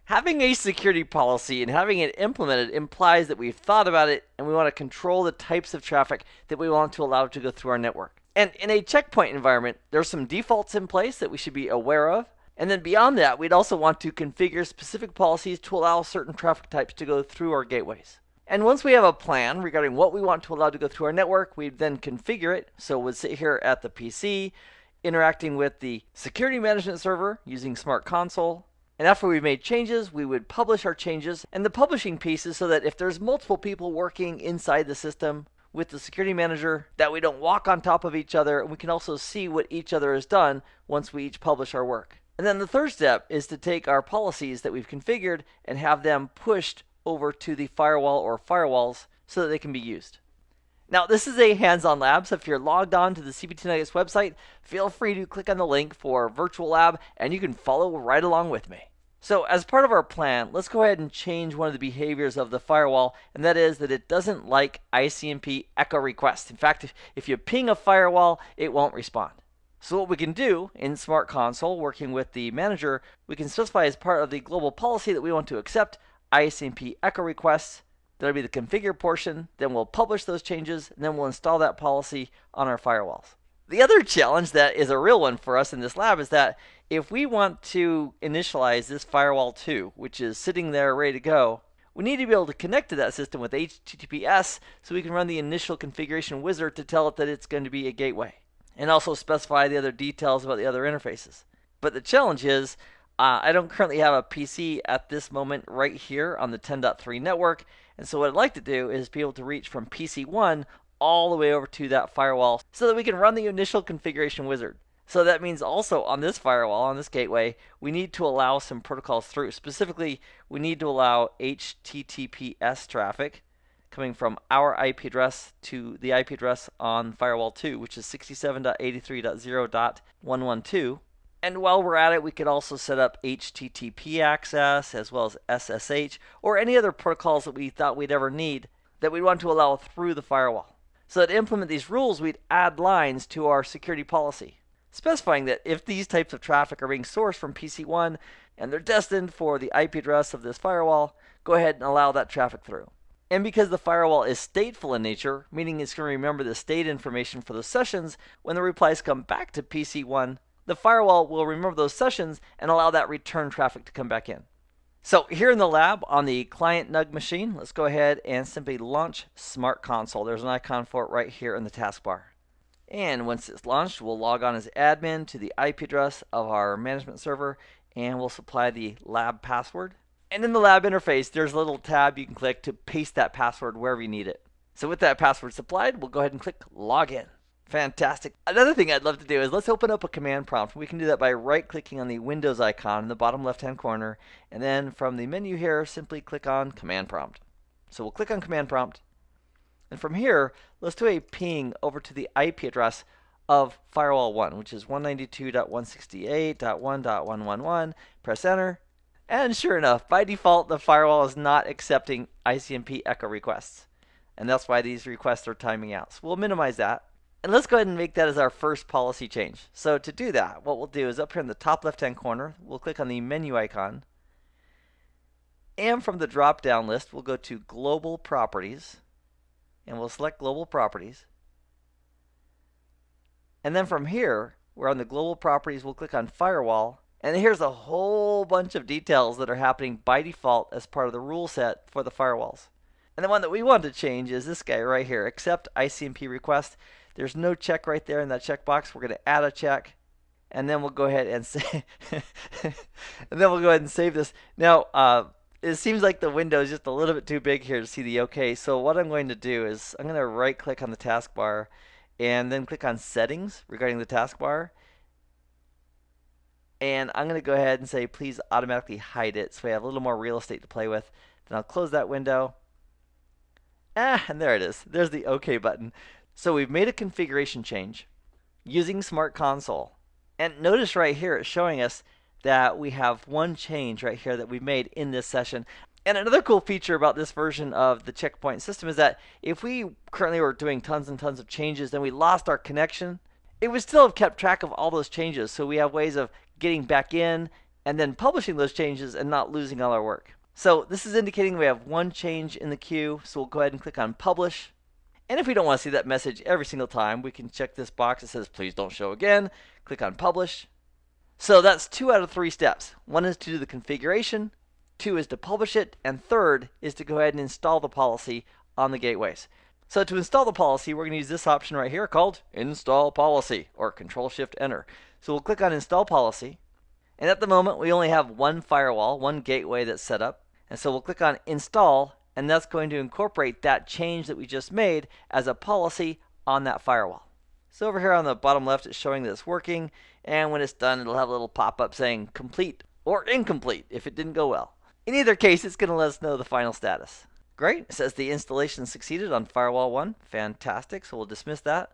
Having a security policy and having it implemented implies that we've thought about it and we want to control the types of traffic that we want to allow to go through our network. And in a checkpoint environment, there's some defaults in place that we should be aware of. And then beyond that, we'd also want to configure specific policies to allow certain traffic types to go through our gateways. And once we have a plan regarding what we want to allow to go through our network, we then configure it. So we'll sit here at the PC, interacting with the security management server using Smart Console. And after we've made changes, we would publish our changes. And the publishing piece is so that if there's multiple people working inside the system with the security manager, that we don't walk on top of each other, and we can also see what each other has done once we each publish our work. And then the third step is to take our policies that we've configured and have them pushed over to the firewall or firewalls so that they can be used. Now, this is a hands-on lab, so if you're logged on to the CBT Nuggets website, feel free to click on the link for virtual lab, and you can follow right along with me. So as part of our plan, let's go ahead and change one of the behaviors of the firewall, and that is that it doesn't like ICMP echo requests. In fact, if you ping a firewall, it won't respond. So what we can do in Smart Console, working with the manager, we can specify as part of the global policy that we want to accept ICMP echo requests. That'll be the configure portion. Then we'll publish those changes, and then we'll install that policy on our firewalls. The other challenge that is a real one for us in this lab is that if we want to initialize this firewall 2, which is sitting there ready to go, we need to be able to connect to that system with HTTPS so we can run the initial configuration wizard to tell it that it's going to be a gateway, and also specify the other details about the other interfaces. But the challenge is I don't currently have a PC at this moment right here on the 10.3 network, and so what I'd like to do is be able to reach from PC 1 all the way over to that firewall so that we can run the initial configuration wizard. So that means also on this firewall, on this gateway, we need to allow some protocols through. Specifically, we need to allow HTTPS traffic coming from our IP address to the IP address on firewall 2, which is 67.83.0.112. And while we're at it, we could also set up HTTP access as well as SSH or any other protocols that we thought we'd ever need that we'd want to allow through the firewall. So to implement these rules, we'd add lines to our security policy, specifying that if these types of traffic are being sourced from PC1 and they're destined for the IP address of this firewall, go ahead and allow that traffic through. And because the firewall is stateful in nature, meaning it's going to remember the state information for those sessions, when the replies come back to PC1, the firewall will remember those sessions and allow that return traffic to come back in. So here in the lab on the client NUG machine, let's go ahead and simply launch Smart Console. There's an icon for it right here in the taskbar. And once it's launched, we'll log on as admin to the IP address of our management server, and we'll supply the lab password. And in the lab interface, there's a little tab you can click to paste that password wherever you need it. So with that password supplied, we'll go ahead and click Login. Fantastic. Another thing I'd love to do is let's open up a command prompt. We can do that by right-clicking on the Windows icon in the bottom left-hand corner, and then from the menu here, simply click on Command Prompt. So we'll click on Command Prompt, and from here, let's do a ping over to the IP address of firewall 1, which is 192.168.1.111. Press Enter, and sure enough, by default, the firewall is not accepting ICMP echo requests, and that's why these requests are timing out. So we'll minimize that. And let's go ahead and make that as our first policy change. So to do that, what we'll do is up here in the top left-hand corner, we'll click on the menu icon. And from the drop-down list, we'll go to Global Properties. And we'll select Global Properties. And then from here, we're on the Global Properties, we'll click on Firewall. And here's a whole bunch of details that are happening by default as part of the rule set for the firewalls. And the one that we want to change is this guy right here, Accept ICMP Request. There's no check right there in that checkbox. We're going to add a check, and then we'll go ahead and save this. Now, it seems like the window is just a little bit too big here to see the OK. So what I'm going to do is I'm going to right-click on the taskbar, and then click on Settings regarding the taskbar. And I'm going to go ahead and say, please automatically hide it, so we have a little more real estate to play with. Then I'll close that window. And there it is. There's the OK button. So we've made a configuration change using Smart Console. And notice right here it's showing us that we have one change right here that we've made in this session. And another cool feature about this version of the checkpoint system is that if we currently were doing tons and tons of changes, then we lost our connection, it would still have kept track of all those changes. So we have ways of getting back in and then publishing those changes and not losing all our work. So this is indicating we have one change in the queue, so we'll go ahead and click on Publish. And if we don't want to see that message every single time, we can check this box that says please don't show again, click on Publish. So that's 2 out of 3 steps. 1 is to do the configuration, 2 is to publish it, and 3rd is to go ahead and install the policy on the gateways. So to install the policy, we're going to use this option right here called Install Policy, or Control-Shift-Enter. So we'll click on Install Policy, and at the moment we only have one firewall, one gateway that's set up, and so we'll click on Install, and that's going to incorporate that change that we just made as a policy on that firewall. So over here on the bottom left, it's showing that it's working, and when it's done, it'll have a little pop-up saying complete or incomplete if it didn't go well. In either case, it's going to let us know the final status. Great. It says the installation succeeded on firewall 1. Fantastic. So we'll dismiss that.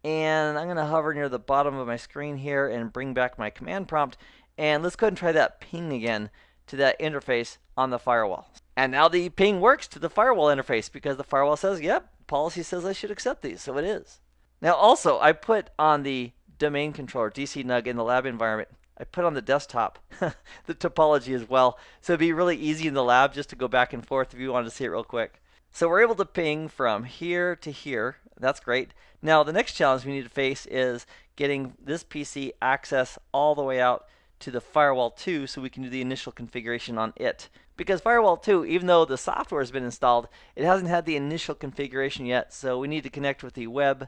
And I'm going to hover near the bottom of my screen here and bring back my command prompt. And let's go ahead and try that ping again to that interface on the firewall. And now the ping works to the firewall interface because the firewall says, yep, policy says I should accept these. So it is. Now also, I put on the domain controller, DCNUG, in the lab environment, I put on the desktop the topology as well. So it'd be really easy in the lab just to go back and forth if you wanted to see it real quick. So we're able to ping from here to here. That's great. Now the next challenge we need to face is getting this PC access all the way out to the firewall 2 so we can do the initial configuration on it. Because firewall 2, even though the software has been installed, it hasn't had the initial configuration yet. So we need to connect with the web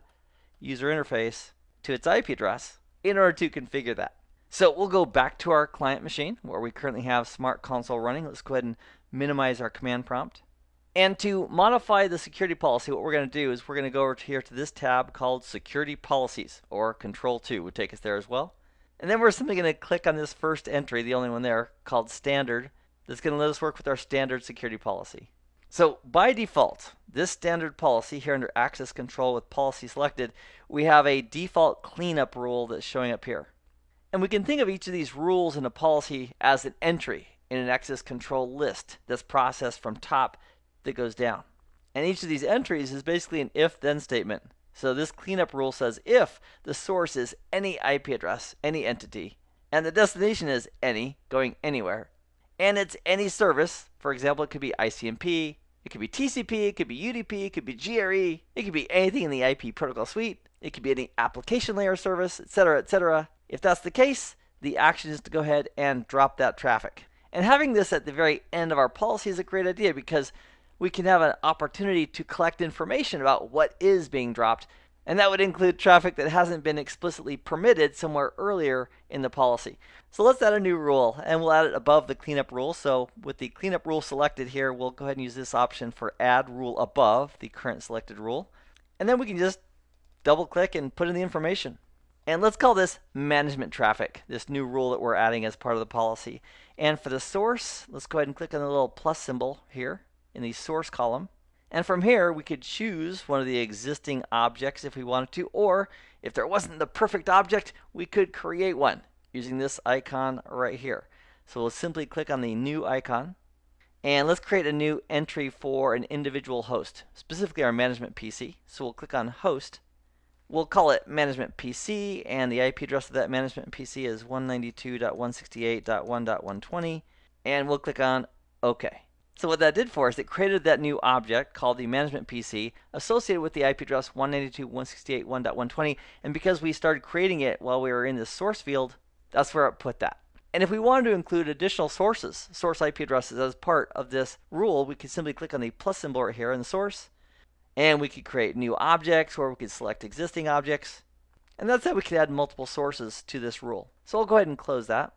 user interface to its IP address in order to configure that. So we'll go back to our client machine where we currently have Smart Console running. Let's go ahead and minimize our command prompt. And to modify the security policy, what we're going to do is we're going to go over here to this tab called Security Policies, or Control 2 would take us there as well. And then we're simply going to click on this first entry, the only one there, called Standard. That's going to let us work with our standard security policy. So by default, this standard policy here under Access Control with Policy Selected, we have a default cleanup rule that's showing up here. And we can think of each of these rules in a policy as an entry in an access control list that's processed from top that goes down. And each of these entries is basically an if-then statement. So this cleanup rule says if the source is any IP address, any entity, and the destination is any, going anywhere, and it's any service, for example, it could be ICMP, it could be TCP, it could be UDP, it could be GRE, it could be anything in the IP protocol suite, it could be any application layer service, etc., etc. If that's the case, the action is to go ahead and drop that traffic. And having this at the very end of our policy is a great idea because we can have an opportunity to collect information about what is being dropped, and that would include traffic that hasn't been explicitly permitted somewhere earlier in the policy. So let's add a new rule, and we'll add it above the cleanup rule. So with the cleanup rule selected here, we'll go ahead and use this option for add rule above the current selected rule. And then we can just double click and put in the information. And let's call this management traffic, this new rule that we're adding as part of the policy. And for the source, let's go ahead and click on the little plus symbol here in the source column. And from here, we could choose one of the existing objects if we wanted to, or if there wasn't the perfect object, we could create one using this icon right here. So we'll simply click on the new icon, and let's create a new entry for an individual host, specifically our management PC. So we'll click on host. We'll call it management PC, and the IP address of that management PC is 192.168.1.120, and we'll click on OK. So what that did for us, it created that new object called the management PC associated with the IP address 192.168.1.120, and because we started creating it while we were in the source field, that's where it put that. And if we wanted to include additional sources, source IP addresses as part of this rule, we could simply click on the plus symbol right here in the source, and we could create new objects, or we could select existing objects, and that's how we could add multiple sources to this rule. So I'll go ahead and close that.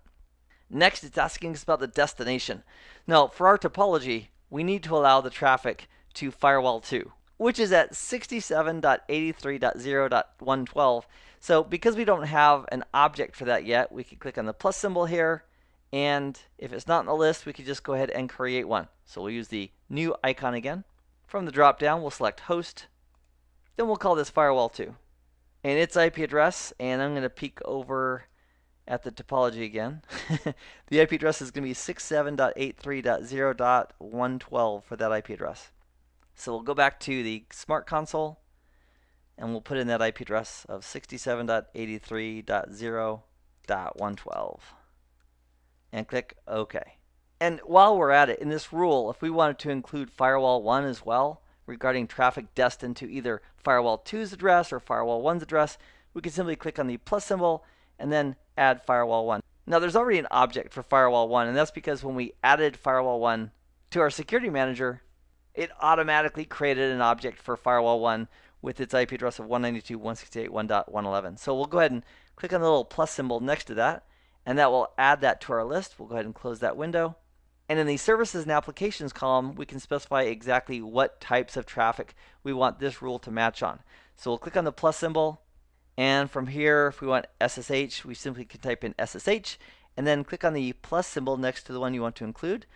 Next, it's asking us about the destination. Now, for our topology, we need to allow the traffic to firewall 2, which is at 67.83.0.112. So because we don't have an object for that yet, we can click on the plus symbol here, and if it's not in the list, we could just go ahead and create one. So we'll use the new icon again. From the drop down, we'll select host. Then we'll call this firewall 2 and its IP address, and I'm going to peek over at the topology again. The IP address is going to be 67.83.0.112 for that IP address. So we'll go back to the Smart Console, and we'll put in that IP address of 67.83.0.112. and click OK. And while we're at it, in this rule, if we wanted to include firewall 1 as well, regarding traffic destined to either firewall 2's address or firewall 1's address, we can simply click on the plus symbol and then add firewall 1. Now there's already an object for firewall 1, and that's because when we added firewall 1 to our security manager, it automatically created an object for firewall 1 with its IP address of 192.168.1.111. So we'll go ahead and click on the little plus symbol next to that, and that will add that to our list. We'll go ahead and close that window. And in the services and applications column, we can specify exactly what types of traffic we want this rule to match on. So we'll click on the plus symbol, and from here, if we want SSH, we simply can type in SSH, and then click on the plus symbol next to the one you want to include,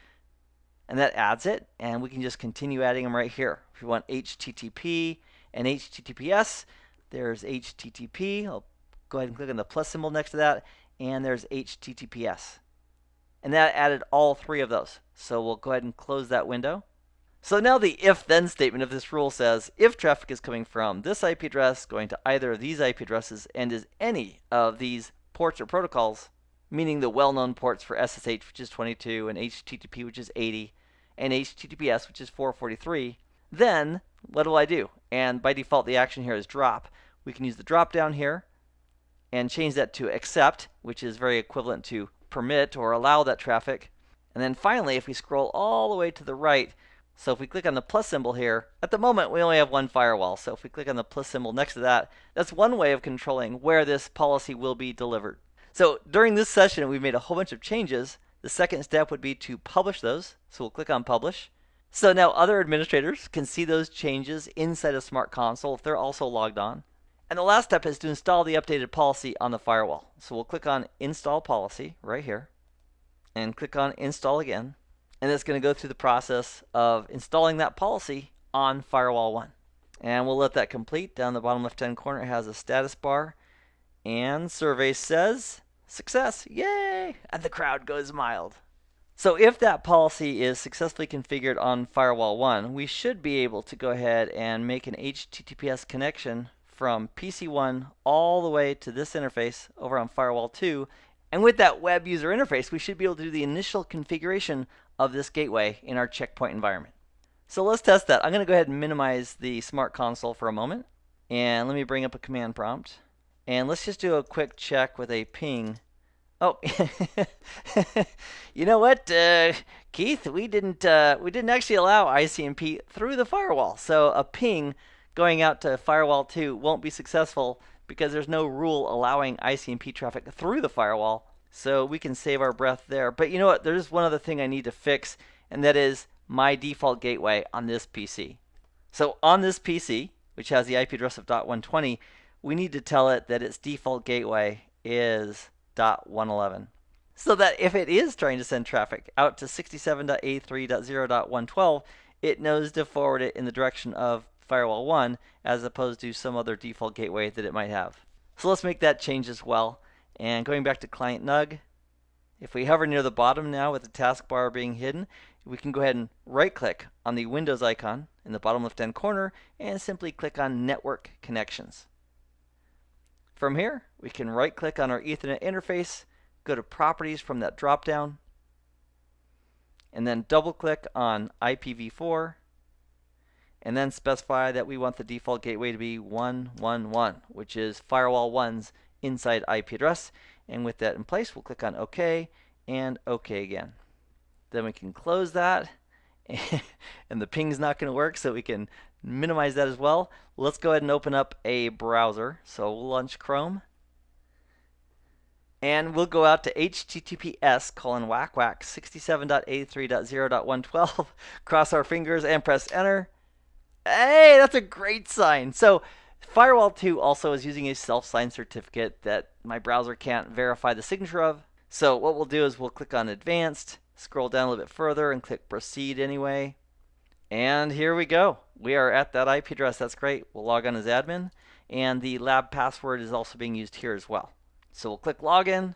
and that adds it, and we can just continue adding them right here. If we want HTTP and HTTPS, there's HTTP. I'll go ahead and click on the plus symbol next to that, and there's HTTPS. And that added all three of those. So we'll go ahead and close that window. So now the if-then statement of this rule says, if traffic is coming from this IP address, going to either of these IP addresses, and is any of these ports or protocols, meaning the well-known ports for SSH, which is 22, and HTTP, which is 80, and HTTPS, which is 443, then what do I do? And by default, the action here is drop. We can use the drop down here and change that to accept, which is very equivalent to permit or allow that traffic. And then finally, if we scroll all the way to the right, so if we click on the plus symbol here, at the moment we only have one firewall. So if we click on the plus symbol next to that, that's one way of controlling where this policy will be delivered. So during this session, we've made a whole bunch of changes. The second step would be to publish those. So we'll click on publish. So now other administrators can see those changes inside of Smart Console if they're also logged on. And the last step is to install the updated policy on the firewall. So we'll click on Install Policy right here and click on Install again. And it's going to go through the process of installing that policy on Firewall 1. And we'll let that complete. Down the bottom left-hand corner, it has a status bar. And survey says, success, yay! And the crowd goes mild. So if that policy is successfully configured on Firewall 1, we should be able to go ahead and make an HTTPS connection from PC1 all the way to this interface over on Firewall 2. And with that web user interface, we should be able to do the initial configuration of this gateway in our checkpoint environment. So let's test that. I'm going to go ahead and minimize the Smart Console for a moment. And let me bring up a command prompt. And let's just do a quick check with a ping. Oh, you know what, Keith? We didn't actually allow ICMP through the firewall. So a ping going out to Firewall 2 won't be successful because there's no rule allowing ICMP traffic through the firewall. So we can save our breath there. But you know what? There's one other thing I need to fix, and that is my default gateway on this PC. So on this PC, which has the IP address of .120, we need to tell it that its default gateway is .111. So that if it is trying to send traffic out to 67.83.0.112, it knows to forward it in the direction of Firewall 1 as opposed to some other default gateway that it might have. So let's make that change as well. And going back to Client NUG, if we hover near the bottom now with the taskbar being hidden, we can go ahead and right-click on the Windows icon in the bottom left-hand corner and simply click on Network Connections. From here, we can right-click on our Ethernet interface, go to Properties from that drop-down, and then double-click on IPv4, and then specify that we want the default gateway to be 111, which is Firewall 1's inside IP address. And with that in place, we'll click on OK and OK again. Then we can close that, and the ping's not going to work, so we can minimize that as well. Let's go ahead and open up a browser. So we'll launch Chrome, and we'll go out to https:// 67.83.0.112, cross our fingers and press enter. Hey, that's a great sign. So Firewall 2 also is using a self-signed certificate that my browser can't verify the signature of. So what we'll do is we'll click on Advanced, scroll down a little bit further, and click Proceed anyway. And here we go. We are at that IP address. That's great. We'll log on as admin. And the lab password is also being used here as well. So we'll click Login.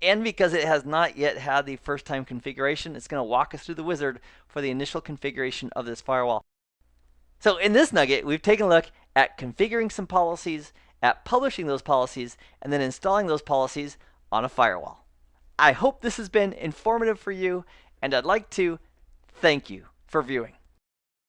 And because it has not yet had the first time configuration, it's going to walk us through the wizard for the initial configuration of this firewall. So in this nugget, we've taken a look at configuring some policies, at publishing those policies, and then installing those policies on a firewall. I hope this has been informative for you, and I'd like to thank you for viewing.